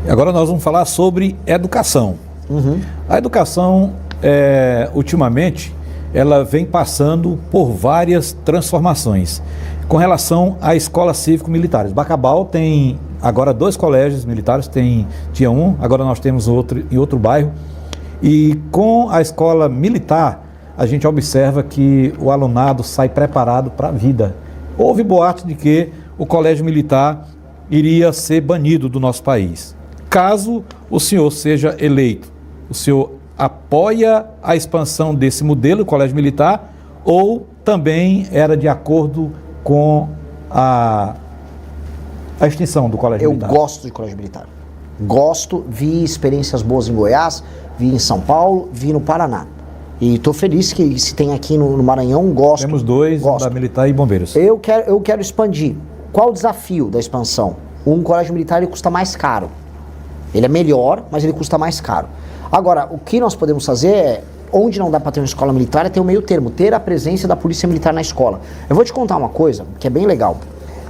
Agora nós vamos falar sobre educação. A educação, ultimamente, ela vem passando por várias transformações. Com relação à escola cívico-militares, Bacabal tem agora 2 colégios militares, tinha um, agora nós temos outro em outro bairro. E com a escola militar, a gente observa que o alunado sai preparado para a vida. Houve boato de que o colégio militar iria ser banido do nosso país. Caso o senhor seja eleito, o senhor apoia a expansão desse modelo, o colégio militar, ou também era de acordo com a extinção do colégio militar? Eu gosto de colégio militar. Gosto, vi experiências boas em Goiás, vi em São Paulo, vi no Paraná. E estou feliz que se tem aqui no Maranhão, gosto. Temos 2, da militar e bombeiros. Eu quero expandir. Qual o desafio da expansão? Um colégio militar ele custa mais caro. Ele é melhor, mas ele custa mais caro. Agora, o que nós podemos fazer é, onde não dá para ter uma escola militar, é ter um meio termo, ter a presença da polícia militar na escola. Eu vou te contar uma coisa que é bem legal.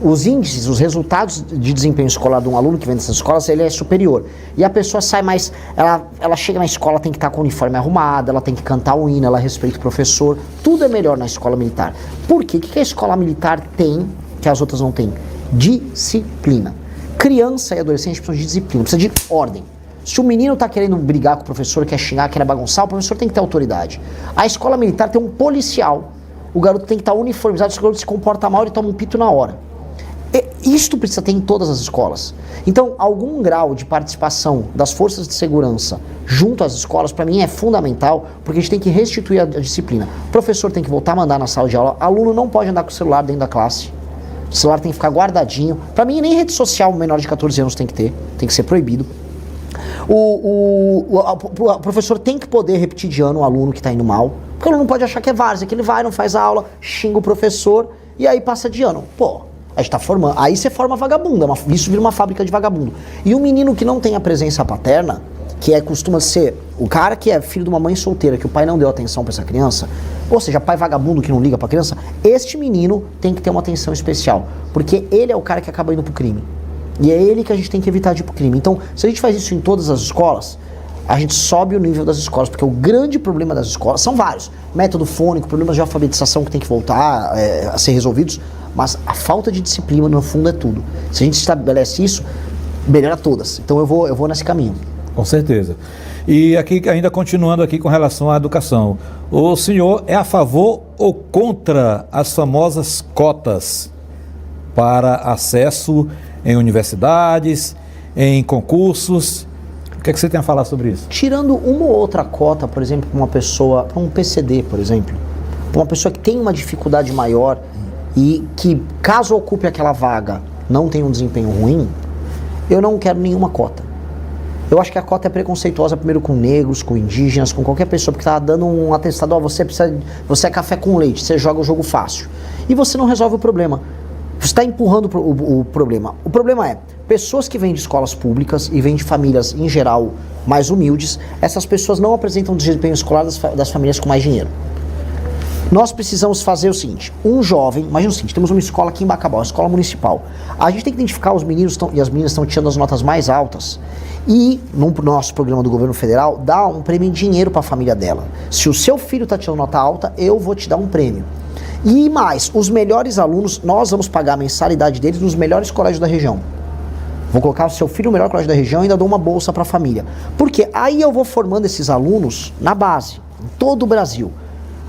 Os índices, os resultados de desempenho escolar de um aluno que vem dessas escolas, ele é superior. E a pessoa sai mais, ela chega na escola, tem que estar com o uniforme arrumado, ela tem que cantar o hino, ela respeita o professor. Tudo é melhor na escola militar. Por quê? O que a escola militar tem que as outras não têm? Disciplina. Criança e adolescente precisam de disciplina, precisa de ordem. Se o menino está querendo brigar com o professor, quer xingar, quer bagunçar, o professor tem que ter autoridade. A escola militar tem um policial. O garoto tem que estar uniformizado, se o garoto se comporta mal, ele toma um pito na hora. Isto precisa ter em todas as escolas. Então, algum grau de participação das forças de segurança junto às escolas, para mim, é fundamental, porque a gente tem que restituir a disciplina. O professor tem que voltar a mandar na sala de aula, aluno não pode andar com o celular dentro da classe. O celular tem que ficar guardadinho. Para mim, nem rede social menor de 14 anos tem que ter, tem que ser proibido. O professor tem que poder repetir de ano o aluno que está indo mal, porque o aluno não pode achar que é várzea, que ele vai, não faz aula, xinga o professor e aí passa de ano. Pô, a gente tá formando, aí você forma vagabundo, isso vira uma fábrica de vagabundo. E um menino que não tem a presença paterna, que costuma ser o cara que é filho de uma mãe solteira, que o pai não deu atenção para essa criança, ou seja, pai vagabundo que não liga para a criança, este menino tem que ter uma atenção especial, porque ele é o cara que acaba indo pro crime. E é ele que a gente tem que evitar de ir pro crime. Então, se a gente faz isso em todas as escolas, a gente sobe o nível das escolas, porque o grande problema das escolas são vários. Método fônico, problemas de alfabetização que tem que voltar a ser resolvidos, mas a falta de disciplina, no fundo, é tudo. Se a gente estabelece isso, melhora todas. Então eu vou nesse caminho. Com certeza. E aqui, ainda continuando aqui com relação à educação, o senhor é a favor ou contra as famosas cotas para acesso em universidades, em concursos? O que é que você tem a falar sobre isso? Tirando uma ou outra cota, por exemplo, para uma pessoa, para um PCD, por exemplo, para uma pessoa que tem uma dificuldade maior e que, caso ocupe aquela vaga, não tem um desempenho ruim, eu não quero nenhuma cota. Eu acho que a cota é preconceituosa primeiro com negros, com indígenas, com qualquer pessoa, porque está dando um atestado, você é café com leite, você joga o jogo fácil. E você não resolve o problema. Você está empurrando o problema. O problema é, pessoas que vêm de escolas públicas e vêm de famílias, em geral, mais humildes, essas pessoas não apresentam desempenho escolar das famílias com mais dinheiro. Nós precisamos fazer o seguinte, um jovem, imagina o seguinte, temos uma escola aqui em Bacabal, uma escola municipal. A gente tem que identificar os meninos e as meninas estão tirando as notas mais altas e, no nosso programa do governo federal, dar um prêmio em dinheiro para a família dela. Se o seu filho está tirando nota alta, eu vou te dar um prêmio. E mais, os melhores alunos, nós vamos pagar a mensalidade deles nos melhores colégios da região. Vou colocar o seu filho no melhor colégio da região e ainda dou uma bolsa para a família. Porque aí eu vou formando esses alunos na base, em todo o Brasil,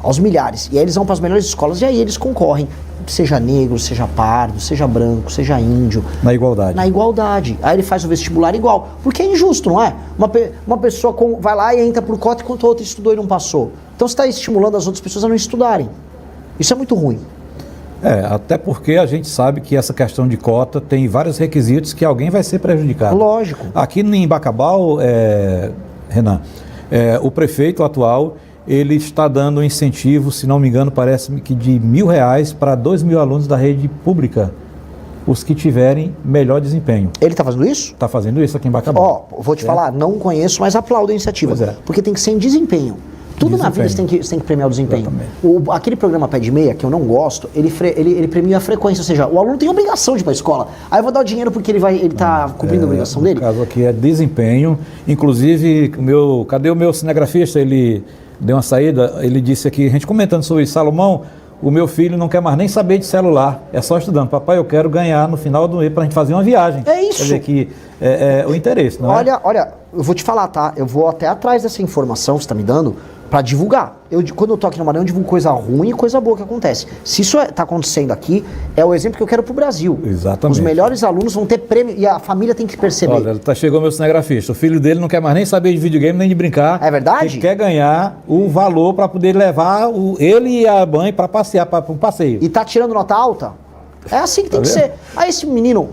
aos milhares. E aí eles vão para as melhores escolas e aí eles concorrem, seja negro, seja pardo, seja branco, seja índio. Na igualdade. Na igualdade. Aí ele faz o vestibular igual. Porque é injusto, não é? Uma pessoa vai lá e entra por cota enquanto a outra estudou e não passou. Então você está estimulando as outras pessoas a não estudarem. Isso é muito ruim. Até porque a gente sabe que essa questão de cota tem vários requisitos que alguém vai ser prejudicado. Lógico. Aqui em Bacabal, Renan, o prefeito atual, ele está dando um incentivo, se não me engano, parece-me que de R$1.000 para 2.000 alunos da rede pública, os que tiverem melhor desempenho. Ele está fazendo isso? Está fazendo isso aqui em Bacabal. Vou te falar, não conheço, mas aplaudo a iniciativa. Pois é. Porque tem que ser em desempenho. Tudo na vida você tem que premiar o desempenho. Aquele programa Pé de Meia, que eu não gosto, ele premia a frequência, ou seja, o aluno tem obrigação de ir para a escola. Aí eu vou dar o dinheiro porque ele está cumprindo a obrigação dele. O caso aqui é desempenho. Inclusive, cadê o meu cinegrafista? Ele deu uma saída, ele disse aqui, a gente comentando sobre isso, Salomão, o meu filho não quer mais nem saber de celular, é só estudando. Papai, eu quero ganhar no final do mês para a gente fazer uma viagem. É isso. Quer dizer que o interesse, não é? Olha, eu vou te falar, tá? Eu vou até atrás dessa informação que você está me dando para divulgar. Quando eu tô aqui no Maranhão, eu divulgo coisa ruim e coisa boa que acontece. Se isso está acontecendo aqui, é o exemplo que eu quero pro Brasil. Exatamente. Os melhores alunos vão ter prêmio e a família tem que perceber. Olha, chegou meu cinegrafista. O filho dele não quer mais nem saber de videogame, nem de brincar. É verdade? Ele quer ganhar o valor para poder levar ele e a mãe para passear, para um passeio. E tá tirando nota alta? É assim que tem que ser. Aí esse menino,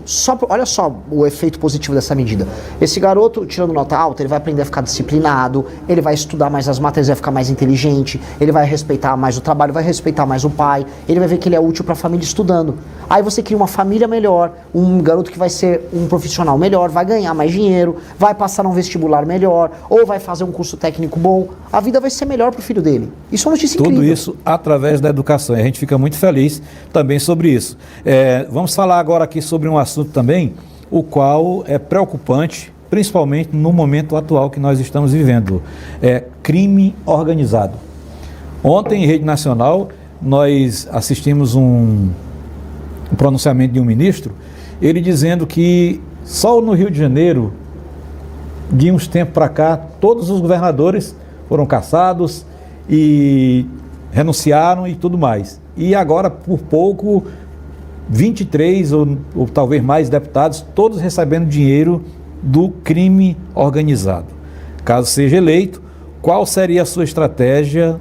olha só o efeito positivo dessa medida. Esse garoto, tirando nota alta, ele vai aprender a ficar disciplinado, ele vai estudar mais as matérias, vai ficar mais inteligente, ele vai respeitar mais o trabalho, vai respeitar mais o pai, ele vai ver que ele é útil para a família estudando. Aí você cria uma família melhor, um garoto que vai ser um profissional melhor, vai ganhar mais dinheiro, vai passar num vestibular melhor, ou vai fazer um curso técnico bom. A vida vai ser melhor pro filho dele. Isso é uma notícia incrível. Tudo isso através da educação. E a gente fica muito feliz também sobre isso. Vamos falar agora aqui sobre um assunto também, o qual é preocupante, principalmente no momento atual que nós estamos vivendo. É crime organizado. Ontem, em rede nacional, nós assistimos um pronunciamento de um ministro, ele dizendo que só no Rio de Janeiro, de uns tempos para cá, todos os governadores foram caçados e renunciaram e tudo mais. E agora, por pouco, 23 ou talvez mais deputados, todos recebendo dinheiro do crime organizado. Caso seja eleito, qual seria a sua estratégia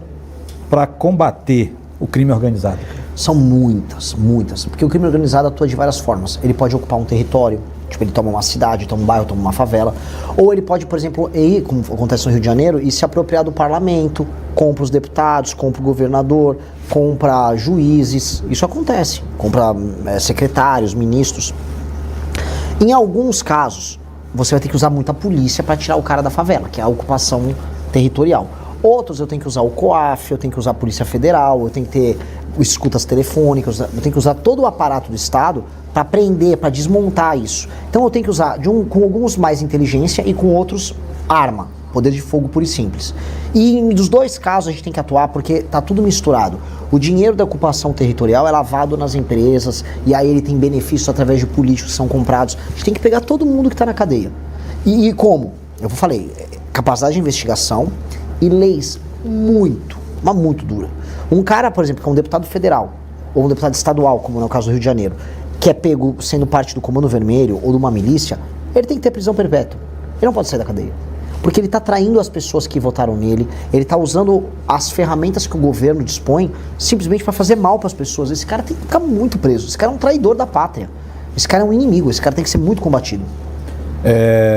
para combater o crime organizado? São muitas, porque o crime organizado atua de várias formas. Ele pode ocupar um território, tipo ele toma uma cidade, toma um bairro, toma uma favela, ou ele pode, por exemplo, ir, como acontece no Rio de Janeiro, e se apropriar do parlamento, compra os deputados, compra o governador, compra juízes, isso acontece, compra secretários, ministros. Em alguns casos, você vai ter que usar muita polícia para tirar o cara da favela, que é a ocupação territorial. Outros eu tenho que usar o COAF, eu tenho que usar a Polícia Federal, eu tenho que ter escutas telefônicas, eu tenho que usar todo o aparato do Estado para prender, para desmontar isso. Então eu tenho que usar com alguns mais inteligência e com outros arma, poder de fogo puro e simples. E dos dois casos a gente tem que atuar porque está tudo misturado. O dinheiro da ocupação territorial é lavado nas empresas e aí ele tem benefícios através de políticos que são comprados. A gente tem que pegar todo mundo que está na cadeia. E como? Eu falei, capacidade de investigação e leis muito dura. Um cara, por exemplo, que é um deputado federal ou um deputado estadual, como no caso do Rio de Janeiro, que é pego sendo parte do Comando Vermelho ou de uma milícia, ele tem que ter prisão perpétua. Ele não pode sair da cadeia. Porque ele está traindo as pessoas que votaram nele, ele está usando as ferramentas que o governo dispõe simplesmente para fazer mal para as pessoas. Esse cara tem que ficar muito preso. Esse cara é um traidor da pátria. Esse cara é um inimigo. Esse cara tem que ser muito combatido.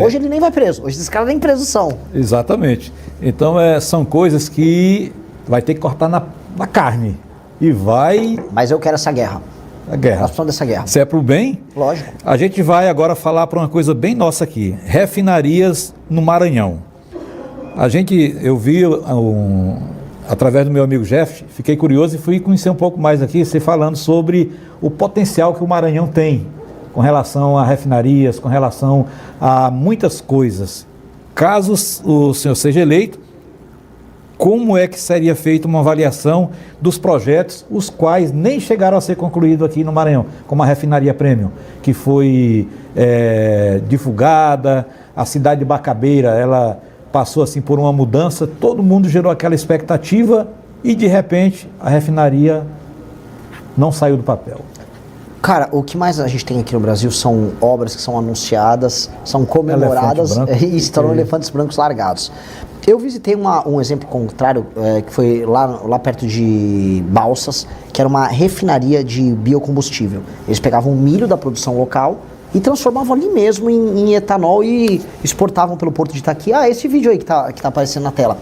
Hoje ele nem vai preso. Hoje esses caras nem presos são. Exatamente. Então são coisas que vai ter que cortar na carne. E vai... Mas eu quero essa guerra. A guerra. Nós precisamos dessa guerra. Se é pro bem? Lógico. A gente vai agora falar para uma coisa bem nossa aqui. Refinarias no Maranhão. Eu vi através do meu amigo Jeff, fiquei curioso e fui conhecer um pouco mais aqui, você falando sobre o potencial que o Maranhão tem com relação a refinarias, com relação a muitas coisas. Caso o senhor seja eleito, como é que seria feita uma avaliação dos projetos, os quais nem chegaram a ser concluídos aqui no Maranhão, como a refinaria Premium, que foi divulgada, a cidade de Bacabeira, ela passou assim por uma mudança, todo mundo gerou aquela expectativa e de repente a refinaria não saiu do papel. Cara, o que mais a gente tem aqui no Brasil são obras que são anunciadas, são comemoradas e estão elefantes brancos largados. Eu visitei um exemplo contrário, que foi lá perto de Balsas, que era uma refinaria de biocombustível. Eles pegavam o milho da produção local e transformavam ali mesmo em etanol e exportavam pelo Porto de Itaqui. Esse vídeo aí que tá aparecendo na tela.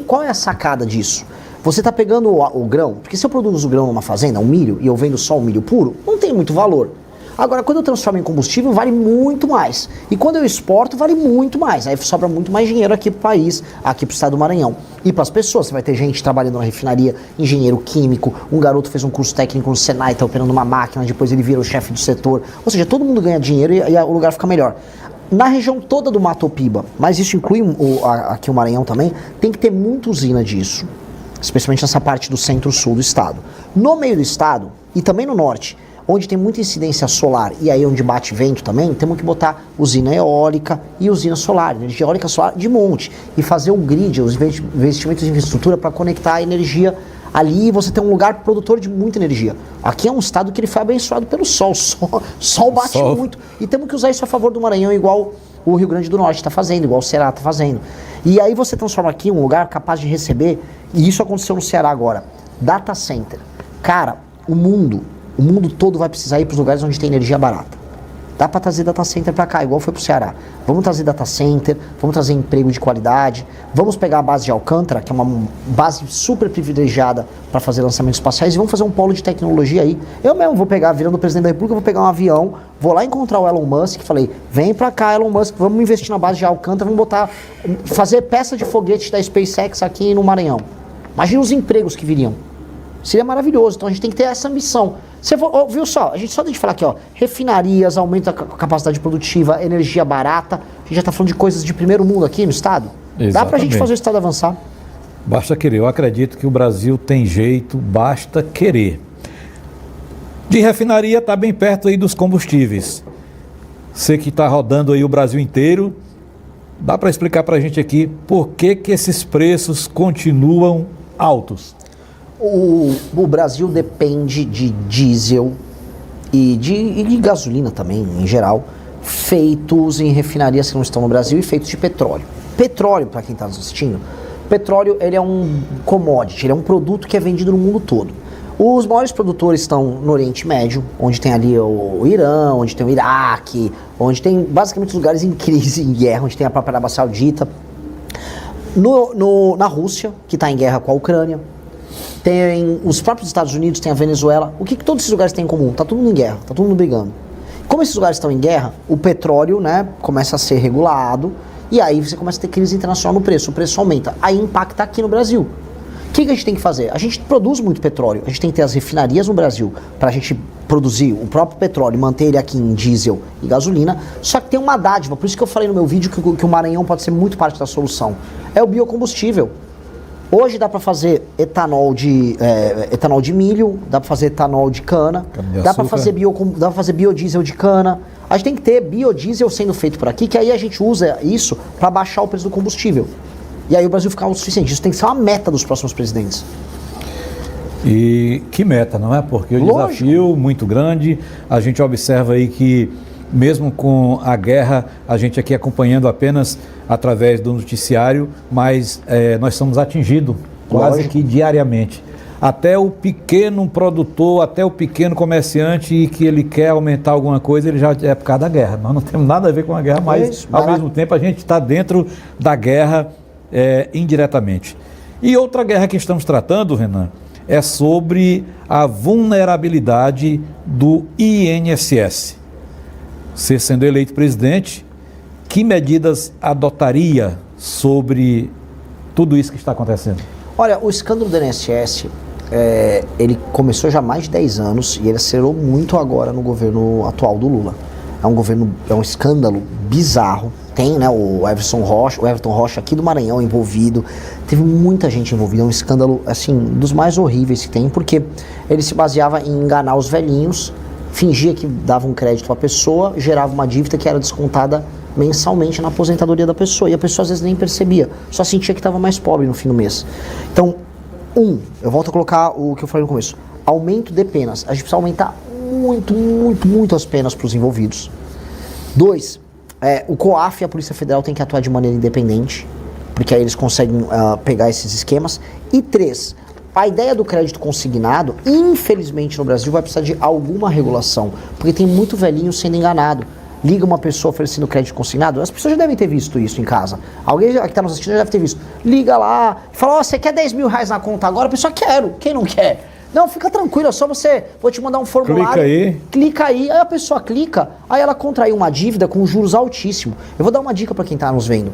Qual é a sacada disso? Você está pegando o grão, porque se eu produzo o grão numa fazenda, um milho, e eu vendo só o milho puro, não tem muito valor. Agora, quando eu transformo em combustível, vale muito mais. E quando eu exporto, vale muito mais. Aí sobra muito mais dinheiro aqui para o país, aqui para o estado do Maranhão. e para as pessoas. Você vai ter gente trabalhando na refinaria, engenheiro químico, um garoto fez um curso técnico no Senai, está operando uma máquina, depois ele vira o chefe do setor. Ou seja, todo mundo ganha dinheiro e o lugar fica melhor. Na região toda do Mato Piba, mas isso inclui aqui o Maranhão também, tem que ter muita usina disso, especialmente nessa parte do centro-sul do estado. No meio do estado e também no norte, onde tem muita incidência solar e aí onde bate vento também, temos que botar usina eólica e usina solar, energia eólica solar de monte, e fazer um grid, os investimentos em infraestrutura para conectar a energia ali e você tem um lugar produtor de muita energia. Aqui é um estado que ele foi abençoado pelo sol, sol bate muito, e temos que usar isso a favor do Maranhão, igual o Rio Grande do Norte está fazendo, igual o Ceará está fazendo. E aí você transforma aqui um lugar capaz de receber, e isso aconteceu no Ceará agora, data center. Cara, o mundo todo vai precisar ir para os lugares onde tem energia barata. Dá para trazer data center para cá, igual foi para o Ceará. Vamos trazer data center, vamos trazer emprego de qualidade, vamos pegar a base de Alcântara, que é uma base super privilegiada para fazer lançamentos espaciais, e vamos fazer um polo de tecnologia aí. Eu mesmo vou pegar, virando presidente da República, vou pegar um avião, vou lá encontrar o Elon Musk, falei, vem para cá, Elon Musk, vamos investir na base de Alcântara, vamos fazer peça de foguete da SpaceX aqui no Maranhão. Imagina os empregos que viriam. Seria maravilhoso, então a gente tem que ter essa ambição. Você viu só, a gente só tem de falar aqui, ó, refinarias, aumento da capacidade produtiva, energia barata, a gente já está falando de coisas de primeiro mundo aqui no estado. Exatamente. Dá pra gente fazer o estado avançar. Basta querer, eu acredito que o Brasil tem jeito, basta querer. De refinaria está bem perto aí dos combustíveis. Você que está rodando aí o Brasil inteiro, dá para explicar para a gente aqui por que esses preços continuam altos? O Brasil depende de diesel e de gasolina também, em geral, feitos em refinarias que não estão no Brasil e feitos de petróleo. Petróleo, para quem está nos assistindo, petróleo ele é um commodity, ele é um produto que é vendido no mundo todo. Os maiores produtores estão no Oriente Médio, onde tem ali o Irã, onde tem o Iraque, onde tem basicamente lugares em crise, em guerra, onde tem a própria Arábia Saudita. Na Rússia, que está em guerra com a Ucrânia. Tem os próprios Estados Unidos, tem a Venezuela. O que todos esses lugares têm em comum? Tá todo mundo em guerra, tá todo mundo brigando. Como esses lugares estão em guerra, o petróleo, né, começa a ser regulado e aí você começa a ter crise internacional no preço, o preço aumenta. Aí impacta aqui no Brasil. O que a gente tem que fazer? A gente produz muito petróleo, a gente tem que ter as refinarias no Brasil para a gente produzir o próprio petróleo e manter ele aqui em diesel e gasolina, só que tem uma dádiva, por isso que eu falei no meu vídeo que o Maranhão pode ser muito parte da solução. É o biocombustível. Hoje dá para fazer etanol de milho, dá para fazer etanol de cana, dá para fazer biodiesel de cana. A gente tem que ter biodiesel sendo feito por aqui, que aí a gente usa isso para baixar o preço do combustível. E aí o Brasil ficar autossuficiente. Isso tem que ser uma meta dos próximos presidentes. E que meta, não é? Porque o desafio muito grande, a gente observa aí que mesmo com a guerra, a gente aqui acompanhando apenas através do noticiário, mas nós somos atingidos quase que diariamente. Até o pequeno produtor, até o pequeno comerciante e que ele quer aumentar alguma coisa, ele já é por causa da guerra. Nós não temos nada a ver com a guerra, mas ao mesmo tempo a gente está dentro da guerra indiretamente. E outra guerra que estamos tratando, Renan, é sobre a vulnerabilidade do INSS. Você sendo eleito presidente, que medidas adotaria sobre tudo isso que está acontecendo? Olha, o escândalo do INSS, ele começou já há mais de 10 anos e ele acelerou muito agora no governo atual do Lula. É um escândalo bizarro. Tem, né, o Everton Rocha aqui do Maranhão envolvido. Teve muita gente envolvida. É um escândalo, assim, dos mais horríveis que tem, porque ele se baseava em enganar os velhinhos, fingia que dava um crédito para a pessoa, gerava uma dívida que era descontada mensalmente na aposentadoria da pessoa. E a pessoa às vezes nem percebia, só sentia que estava mais pobre no fim do mês. Então, eu volto a colocar o que eu falei no começo. Aumento de penas. A gente precisa aumentar muito as penas para os envolvidos. 2, o COAF e a Polícia Federal têm que atuar de maneira independente, porque aí eles conseguem pegar esses esquemas. E 3, a ideia do crédito consignado, infelizmente no Brasil, vai precisar de alguma regulação, porque tem muito velhinho sendo enganado. Liga uma pessoa oferecendo crédito consignado, as pessoas já devem ter visto isso em casa. Alguém que está nos assistindo já deve ter visto. Liga lá, fala, você quer 10 mil reais na conta agora? A pessoa, quero, quem não quer? Não, fica tranquilo, é só você... Vou te mandar um formulário. Clica aí, aí a pessoa clica, aí ela contraiu uma dívida com juros altíssimos. Eu vou dar uma dica para quem está nos vendo.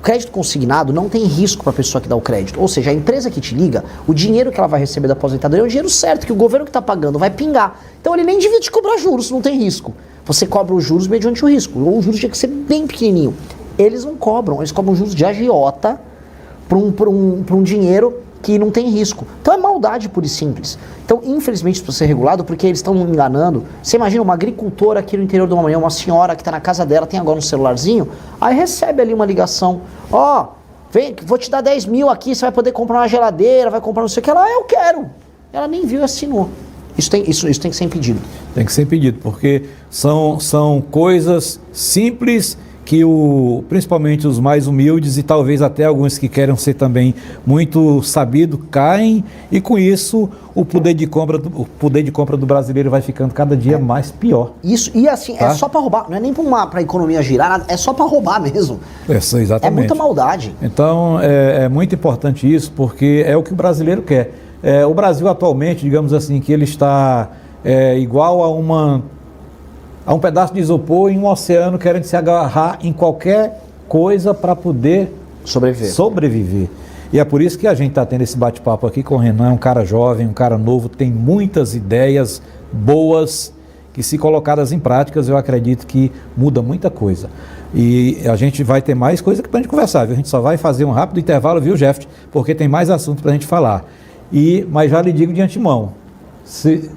Crédito consignado não tem risco para a pessoa que dá o crédito. Ou seja, a empresa que te liga, o dinheiro que ela vai receber da aposentadoria é o dinheiro certo, que o governo que está pagando vai pingar. Então ele nem devia te cobrar juros, não tem risco. Você cobra os juros mediante o risco. Ou o juros tinha que ser bem pequenininho. Eles não cobram, eles cobram juros de agiota para um dinheiro que não tem risco. Então é maldade pura e simples. Então, infelizmente, isso precisa ser regulado porque eles estão enganando. Você imagina uma agricultora aqui no interior do Maranhão, uma senhora que está na casa dela, tem agora um celularzinho, aí recebe ali uma ligação. Vem, vou te dar 10 mil aqui, você vai poder comprar uma geladeira, vai comprar não sei o que. Ela, eu quero. Ela nem viu e assinou. Isso tem que ser impedido. Tem que ser impedido, porque são coisas simples que principalmente os mais humildes e talvez até alguns que querem ser também muito sabidos caem, e com isso o poder de compra do brasileiro vai ficando cada dia mais pior. Isso, e assim, tá? É só para roubar, não é nem para a economia girar, é só para roubar mesmo. Exatamente. É muita maldade. Então é muito importante isso, porque é o que o brasileiro quer. O Brasil atualmente, digamos assim, que ele está igual a um pedaço de isopor em um oceano, querendo se agarrar em qualquer coisa para poder sobreviver. E é por isso que a gente está tendo esse bate-papo aqui com o Renan, um cara jovem, um cara novo, tem muitas ideias boas que, se colocadas em práticas, eu acredito que muda muita coisa. E a gente vai ter mais coisa para a gente conversar, viu? A gente só vai fazer um rápido intervalo, viu, Jeff? Porque tem mais assunto para a gente falar. Mas já lhe digo de antemão,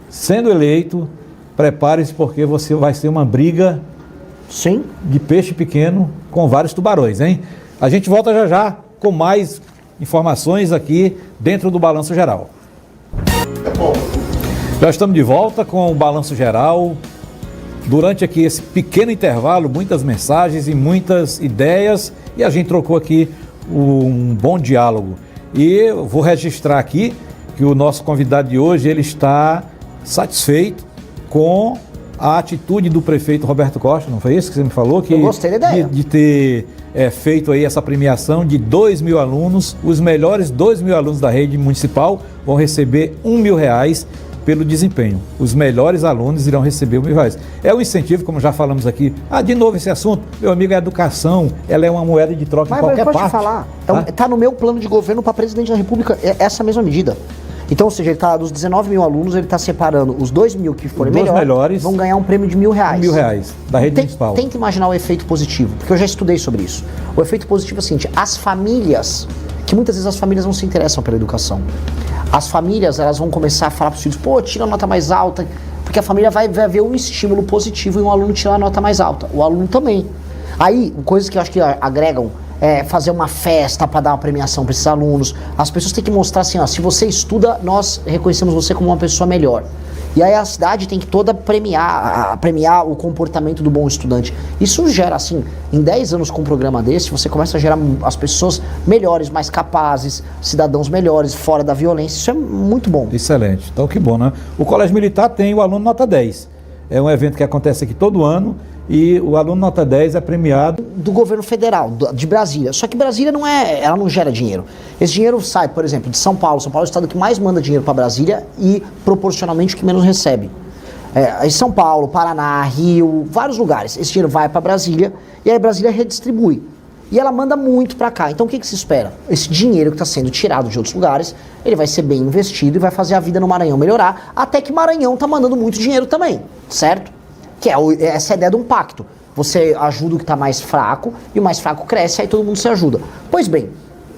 sendo eleito, prepare-se, porque você vai ser uma briga, sim, de peixe pequeno com vários tubarões, hein? A gente volta já já com mais informações aqui dentro do Balanço Geral. Já estamos de volta com o Balanço Geral. Durante aqui esse pequeno intervalo, muitas mensagens e muitas ideias, e a gente trocou aqui um bom diálogo. E eu vou registrar aqui que o nosso convidado de hoje, ele está satisfeito com a atitude do prefeito Roberto Costa, não foi isso que você me falou? Eu gostei da ideia. De ter feito aí essa premiação de 2.000 alunos, os melhores 2.000 alunos da rede municipal vão receber R$1.000 pelo desempenho. Os melhores alunos irão receber R$1.000. É um incentivo, como já falamos aqui. De novo esse assunto, meu amigo, a educação, ela é uma moeda de troca em qualquer parte. Mas pode falar, está no meu plano de governo para presidente da República, essa mesma medida. Então, ou seja, ele tá, dos 19.000 alunos, ele está separando os 2.000 que forem melhores, vão ganhar um prêmio de R$1.000. R$1.000 da rede municipal. Tenta imaginar o efeito positivo, porque eu já estudei sobre isso. O efeito positivo é o seguinte: as famílias, que muitas vezes as famílias não se interessam pela educação, as famílias, elas vão começar a falar para os filhos, tira a nota mais alta, porque a família vai ver um estímulo positivo em um aluno tirar a nota mais alta, o aluno também. Aí, coisas que eu acho que agregam, fazer uma festa para dar uma premiação para esses alunos. As pessoas têm que mostrar assim, se você estuda, nós reconhecemos você como uma pessoa melhor. E aí a cidade tem que toda premiar o comportamento do bom estudante. Isso gera, assim, em 10 anos com um programa desse, você começa a gerar as pessoas melhores, mais capazes, cidadãos melhores, fora da violência. Isso é muito bom. Excelente. Então, que bom, né? O Colégio Militar tem o aluno nota 10. É um evento que acontece aqui todo ano, e o aluno nota 10 é premiado do governo federal, de Brasília. Só que Brasília ela não gera dinheiro. Esse dinheiro sai, por exemplo, de São Paulo. São Paulo é o estado que mais manda dinheiro para Brasília e proporcionalmente o que menos recebe. Em São Paulo, Paraná, Rio, vários lugares. Esse dinheiro vai para Brasília e aí Brasília redistribui. E ela manda muito para cá. Então o que se espera? Esse dinheiro que está sendo tirado de outros lugares, ele vai ser bem investido e vai fazer a vida no Maranhão melhorar, até que Maranhão está mandando muito dinheiro também, certo? Que essa é a ideia de um pacto. Você ajuda o que está mais fraco e o mais fraco cresce, aí todo mundo se ajuda. Pois bem,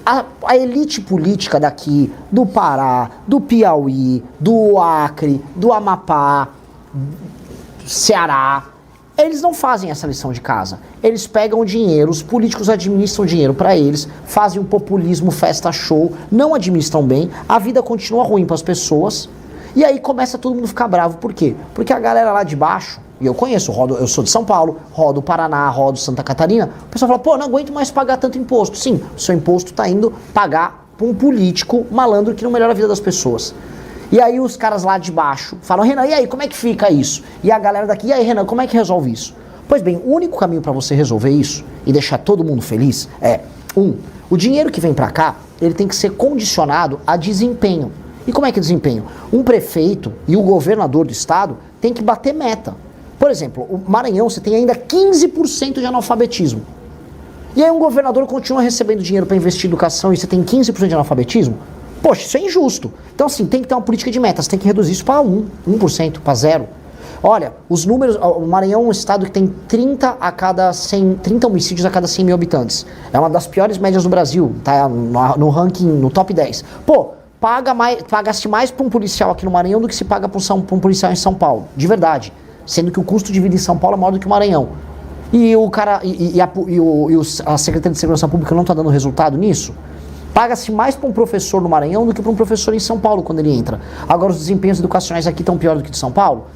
a elite política daqui, do Pará, do Piauí, do Acre, do Amapá, Ceará, eles não fazem essa lição de casa. Eles pegam dinheiro, os políticos administram dinheiro para eles, fazem um populismo, festa show, não administram bem, a vida continua ruim para as pessoas, e aí começa todo mundo a ficar bravo. Por quê? Porque a galera lá de baixo, e eu conheço, eu sou de São Paulo, rodo Paraná, rodo Santa Catarina, o pessoal fala, não aguento mais pagar tanto imposto. Sim, o seu imposto está indo pagar para um político malandro que não melhora a vida das pessoas. E aí os caras lá de baixo falam, Renan, e aí, como é que fica isso? E a galera daqui, e aí, Renan, como é que resolve isso? Pois bem, o único caminho para você resolver isso e deixar todo mundo feliz é, o dinheiro que vem para cá, ele tem que ser condicionado a desempenho. E como é que é desempenho? Um prefeito e o governador do estado tem que bater meta. Por exemplo, o Maranhão, você tem ainda 15% de analfabetismo. E aí um governador continua recebendo dinheiro para investir em educação e você tem 15% de analfabetismo? Poxa, isso é injusto. Então assim, tem que ter uma política de metas, tem que reduzir isso para 1%, para 0%. Olha, os números, o Maranhão é um estado que tem 30 homicídios a cada 100 mil habitantes. É uma das piores médias do Brasil, tá no ranking, no top 10. Pô, paga-se mais para um policial aqui no Maranhão do que se paga para um policial em São Paulo, de verdade. Sendo que o custo de vida em São Paulo é maior do que o Maranhão. E o cara, a Secretaria de Segurança Pública não está dando resultado nisso? Paga-se mais para um professor no Maranhão do que para um professor em São Paulo quando ele entra. Agora os desempenhos educacionais aqui estão pior do que de São Paulo?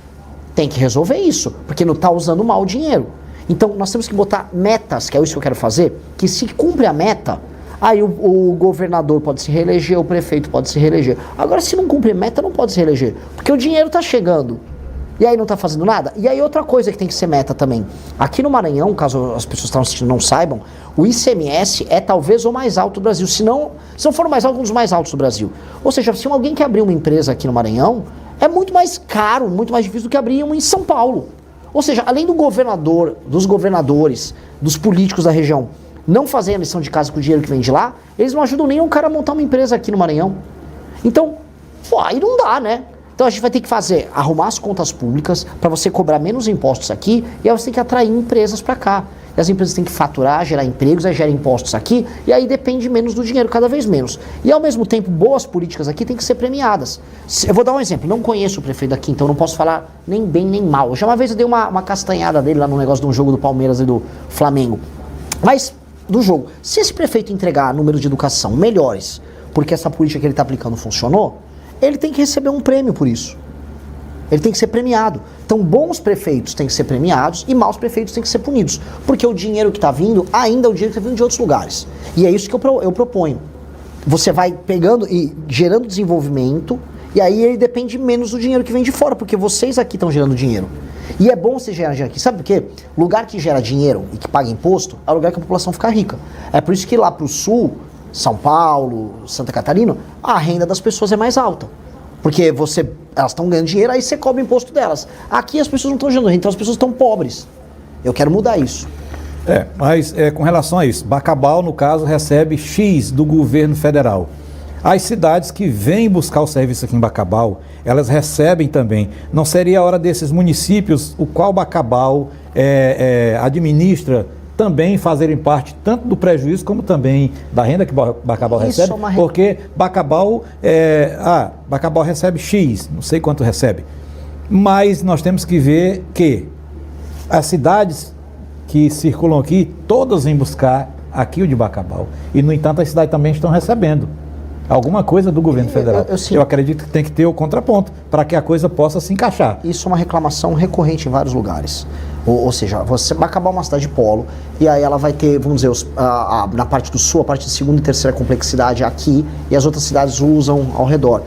Tem que resolver isso, porque não está usando mal o dinheiro. Então nós temos que botar metas, que é isso que eu quero fazer, que se cumpre a meta, aí o governador pode se reeleger, o prefeito pode se reeleger. Agora se não cumprir meta, não pode se reeleger, porque o dinheiro está chegando. E aí não está fazendo nada? E aí outra coisa que tem que ser meta também. Aqui no Maranhão, caso as pessoas que estão assistindo não saibam, o ICMS é talvez o mais alto do Brasil. Se não for o mais alto, um dos mais altos do Brasil. Ou seja, se alguém quer abrir uma empresa aqui no Maranhão, é muito mais caro, muito mais difícil do que abrir uma em São Paulo. Ou seja, além do governador, dos governadores, dos políticos da região não fazerem a lição de casa com o dinheiro que vem de lá, eles não ajudam nem o cara a montar uma empresa aqui no Maranhão. Então, pô, aí não dá, né? Então a gente vai ter que arrumar as contas públicas para você cobrar menos impostos aqui e aí você tem que atrair empresas para cá. E as empresas têm que faturar, gerar empregos, aí gera impostos aqui e aí depende menos do dinheiro, cada vez menos. E ao mesmo tempo, boas políticas aqui têm que ser premiadas. Eu vou dar um exemplo, não conheço o prefeito aqui, então não posso falar nem bem nem mal. Já uma vez eu dei uma castanhada dele lá no negócio de um jogo do Palmeiras e do Flamengo. Mas, do jogo, se esse prefeito entregar números de educação melhores, porque essa política que ele está aplicando funcionou, ele tem que receber um prêmio por isso. Ele tem que ser premiado. Então, bons prefeitos têm que ser premiados e maus prefeitos têm que ser punidos. Porque o dinheiro que está vindo ainda é o dinheiro que está vindo de outros lugares. E é isso que eu proponho. Você vai pegando e gerando desenvolvimento e aí ele depende menos do dinheiro que vem de fora, porque vocês aqui estão gerando dinheiro. E é bom você gerar dinheiro aqui. Sabe por quê? Lugar que gera dinheiro e que paga imposto é o lugar que a população fica rica. É por isso que lá para o sul, São Paulo, Santa Catarina, a renda das pessoas é mais alta. Porque elas estão ganhando dinheiro, aí você cobra o imposto delas. Aqui as pessoas não estão gerando renda, então as pessoas estão pobres. Eu quero mudar isso. Mas com relação a isso, Bacabal, no caso, recebe X do governo federal. As cidades que vêm buscar o serviço aqui em Bacabal, elas recebem também. Não seria a hora desses municípios, o qual Bacabal administra, também fazerem parte tanto do prejuízo como também da renda que Bacabal recebe, porque Bacabal recebe X, não sei quanto recebe, mas nós temos que ver que as cidades que circulam aqui, todas vêm buscar aqui o de Bacabal, e no entanto as cidades também estão recebendo alguma coisa do governo federal. Eu acredito que tem que ter o contraponto para que a coisa possa se encaixar. Isso é uma reclamação recorrente em vários lugares. Ou seja, você vai acabar uma cidade polo e aí ela vai ter, vamos dizer, na parte do sul, a parte de segunda e terceira complexidade aqui e as outras cidades usam ao redor.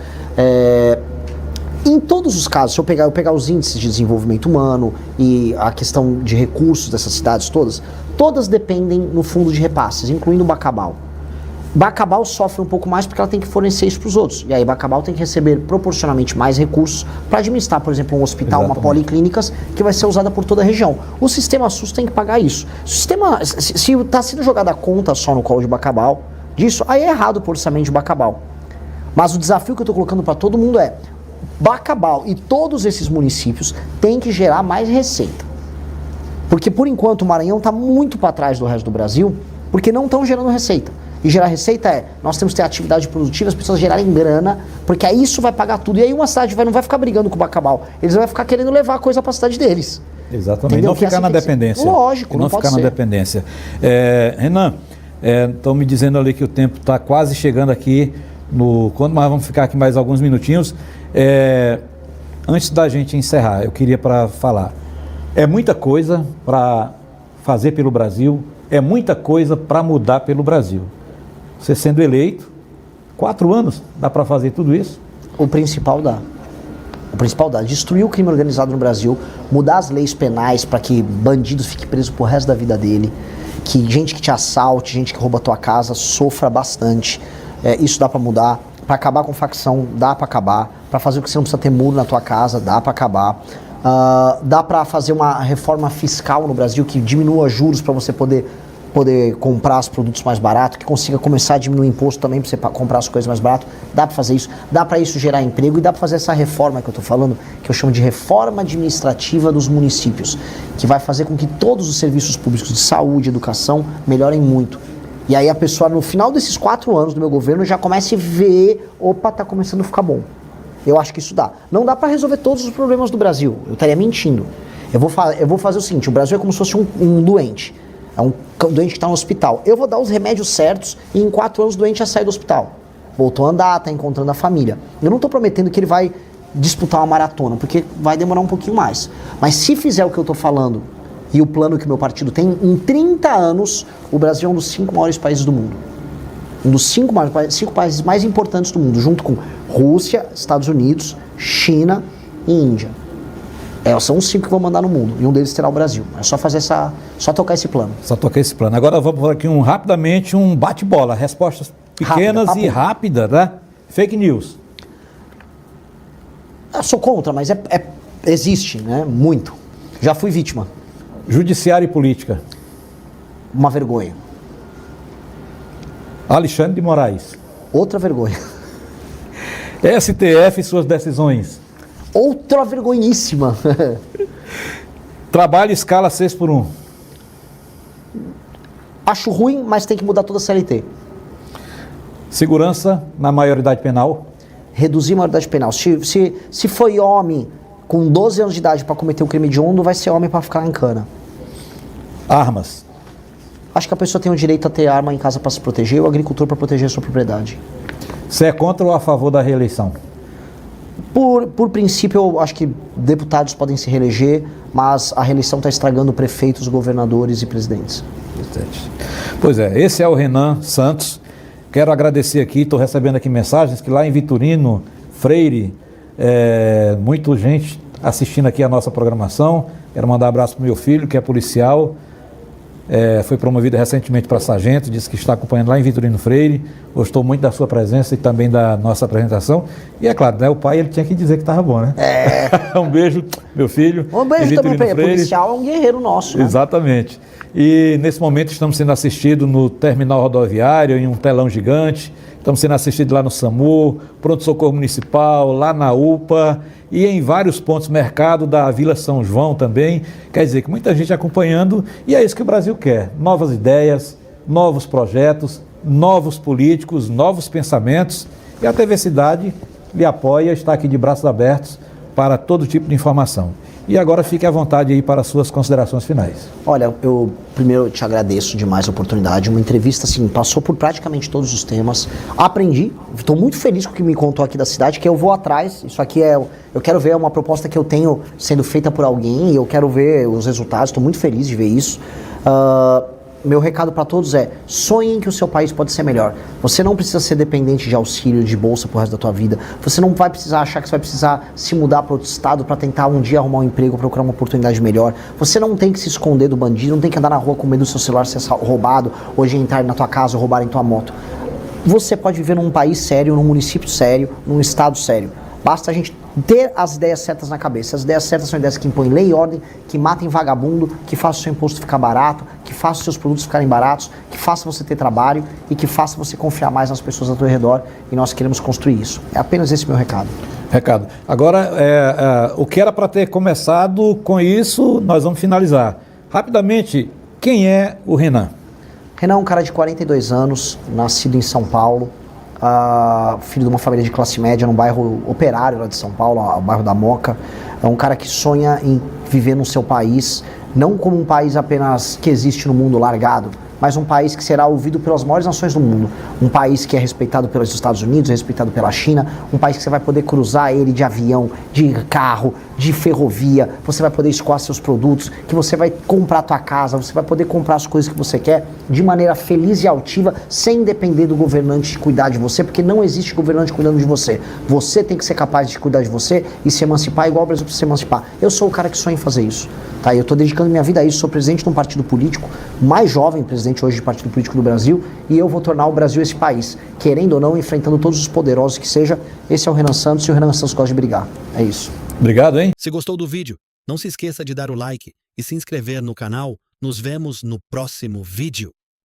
Em todos os casos, se eu pegar os índices de desenvolvimento humano e a questão de recursos dessas cidades todas dependem no fundo de repasses, incluindo Bacabal. Bacabal sofre um pouco mais porque ela tem que fornecer isso para os outros. E aí Bacabal tem que receber proporcionalmente mais recursos para administrar, por exemplo, um hospital, Exatamente. Uma policlínicas que vai ser usada por toda a região. O sistema SUS tem que pagar isso. Se está sendo jogada a conta só no colo de Bacabal, disso, aí é errado o orçamento de Bacabal. Mas o desafio que eu estou colocando para todo mundo é Bacabal e todos esses municípios têm que gerar mais receita. Porque por enquanto o Maranhão está muito para trás do resto do Brasil, porque não estão gerando receita. E gerar receita nós temos que ter atividade produtiva, as pessoas gerarem grana, porque aí isso vai pagar tudo. E aí uma cidade não vai ficar brigando com o Bacabal, eles vão ficar querendo levar a coisa para a cidade deles. Exatamente, entendeu? não ficar na dependência. Lógico, não pode ficar ser. na dependência. Renan, estão me dizendo ali que o tempo está quase chegando aqui, quando nós vamos ficar aqui mais alguns minutinhos. Antes da gente encerrar, eu queria falar, é muita coisa para fazer pelo Brasil, é muita coisa para mudar pelo Brasil. Você sendo eleito, 4 anos, dá para fazer tudo isso? O principal dá. Destruir o crime organizado no Brasil, mudar as leis penais para que bandidos fiquem presos pro resto da vida dele, que gente que te assalte, gente que rouba a tua casa, sofra bastante. Isso dá para mudar. Para acabar com facção, dá para acabar. Para fazer o que você não precisa ter muro na tua casa, dá para acabar. Dá para fazer uma reforma fiscal no Brasil que diminua juros para você poder comprar os produtos mais baratos, que consiga começar a diminuir o imposto também para você comprar as coisas mais baratas. Dá para fazer isso. Dá para isso gerar emprego e dá para fazer essa reforma que eu estou falando, que eu chamo de reforma administrativa dos municípios, que vai fazer com que todos os serviços públicos de saúde, educação melhorem muito. E aí a pessoa, no final desses 4 anos do meu governo, já comece a ver, opa, tá começando a ficar bom. Eu acho que isso dá. Não dá para resolver todos os problemas do Brasil. Eu estaria mentindo. Eu vou fazer o seguinte, o Brasil é como se fosse um doente. É um doente que está no hospital. Eu vou dar os remédios certos e em 4 anos o doente já sai do hospital. Voltou a andar, está encontrando a família. Eu não estou prometendo que ele vai disputar uma maratona, porque vai demorar um pouquinho mais. Mas se fizer o que eu estou falando e o plano que o meu partido tem, em 30 anos, o Brasil é um dos 5 maiores países do mundo. Um dos 5 países mais importantes do mundo, junto com Rússia, Estados Unidos, China e Índia. São os 5 que vão mandar no mundo, e um deles será o Brasil. É só só tocar esse plano. Só tocar esse plano. Agora vamos aqui rapidamente um bate-bola. Respostas pequenas e rápidas, né? Fake news. Eu sou contra, mas existe, né? Muito. Já fui vítima. Judiciário e política. Uma vergonha. Alexandre de Moraes. Outra vergonha. STF e suas decisões. Outra vergonhíssima. Trabalho escala 6x1. Acho ruim, mas tem que mudar toda a CLT. Segurança na maioridade penal. Reduzir a maioridade penal. Se foi homem com 12 anos de idade para cometer um crime hediondo, vai ser homem para ficar em cana. Armas. Acho que a pessoa tem o direito a ter arma em casa para se proteger e o agricultor para proteger a sua propriedade. Você é contra ou a favor da reeleição? Por princípio, eu acho que deputados podem se reeleger, mas a reeleição está estragando prefeitos, governadores e presidentes. Pois é, esse é o Renan Santos. Quero agradecer aqui, estou recebendo aqui mensagens que lá em Vitorino Freire, muita gente assistindo aqui a nossa programação. Quero mandar um abraço para o meu filho, que é policial. Foi promovido recentemente para sargento, disse que está acompanhando lá em Vitorino Freire, gostou muito da sua presença e também da nossa apresentação. E é claro, né, o pai ele tinha que dizer que estava bom, né? Um beijo, meu filho. Um beijo também para ele. Policial é um guerreiro nosso, né? Exatamente. E nesse momento estamos sendo assistidos no terminal rodoviário, em um telão gigante. Estamos sendo assistidos lá no SAMU, Pronto-Socorro Municipal, lá na UPA e em vários pontos mercado da Vila São João também. Quer dizer que muita gente acompanhando e é isso que o Brasil quer. Novas ideias, novos projetos, novos políticos, novos pensamentos. E a TV Cidade lhe apoia, está aqui de braços abertos para todo tipo de informação. E agora fique à vontade aí para as suas considerações finais. Olha, eu primeiro te agradeço demais a oportunidade. Uma entrevista, assim, passou por praticamente todos os temas. Aprendi, estou muito feliz com o que me contou aqui da cidade, que eu vou atrás. Isso aqui eu quero ver, é uma proposta que eu tenho sendo feita por alguém e eu quero ver os resultados. Estou muito feliz de ver isso. Meu recado para todos é: sonhem que o seu país pode ser melhor. Você não precisa ser dependente de auxílio, de bolsa pro resto da tua vida. Você não vai precisar achar que você vai precisar se mudar para outro estado para tentar um dia arrumar um emprego, procurar uma oportunidade melhor. Você não tem que se esconder do bandido, não tem que andar na rua com medo do seu celular ser roubado, ou de entrar na tua casa ou roubarem tua moto. Você pode viver num país sério, num município sério, num estado sério. Basta a gente ter as ideias certas na cabeça. As ideias certas são ideias que impõem lei e ordem, que matem vagabundo, que façam o seu imposto ficar barato, que façam os seus produtos ficarem baratos, que façam você ter trabalho e que façam você confiar mais nas pessoas ao teu redor, e nós queremos construir isso. É apenas esse meu recado. Agora, o que era para ter começado com isso, nós vamos finalizar. Rapidamente, quem é o Renan? Renan é um cara de 42 anos, nascido em São Paulo, filho de uma família de classe média num bairro operário lá de São Paulo, o bairro da Moca. É um cara que sonha em viver no seu país, não como um país apenas que existe no mundo largado, mas um país que será ouvido pelas maiores nações do mundo. Um país que é respeitado pelos Estados Unidos, respeitado pela China, um país que você vai poder cruzar ele de avião, de carro, de ferrovia, você vai poder escoar seus produtos, que você vai comprar a tua casa, você vai poder comprar as coisas que você quer de maneira feliz e altiva, sem depender do governante cuidar de você, porque não existe governante cuidando de você. Você tem que ser capaz de cuidar de você e se emancipar igual o Brasil precisa se emancipar. Eu sou o cara que sonha em fazer isso. Tá? Eu estou dedicando minha vida a isso, sou presidente de um partido político, mais jovem presidente hoje de partido político do Brasil, e eu vou tornar o Brasil esse país, querendo ou não, enfrentando todos os poderosos que seja. Esse é o Renan Santos, e o Renan Santos gosta de brigar. É isso. Obrigado, hein? Se gostou do vídeo, não se esqueça de dar o like e se inscrever no canal. Nos vemos no próximo vídeo.